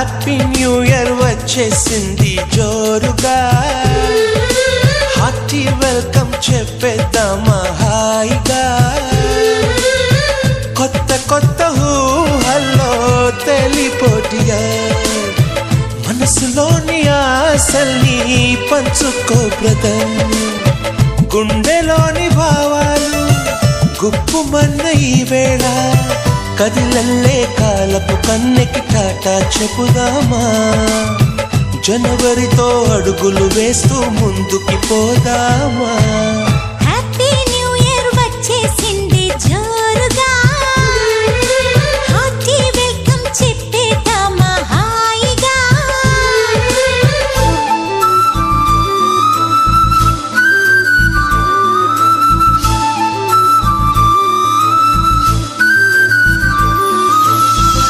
Happy new year వచ్చేసింది జోరుగా, hearty welcome చెప్పేద్దామా హాయిగా. కొత్త కొత్త ఊహల్లో తెలిపోటియా, మనసులోని ఆశల్ని పంచుకో బ్రదర్. గుండెలోని భావాలు గుప్పుమన్న ఈ వేళ, కదిలల్లే కాలపు కన్నెకి టాటా చెప్పుదామా. జనవరితో అడుగులు వేస్తూ ముందుకి పోదామా.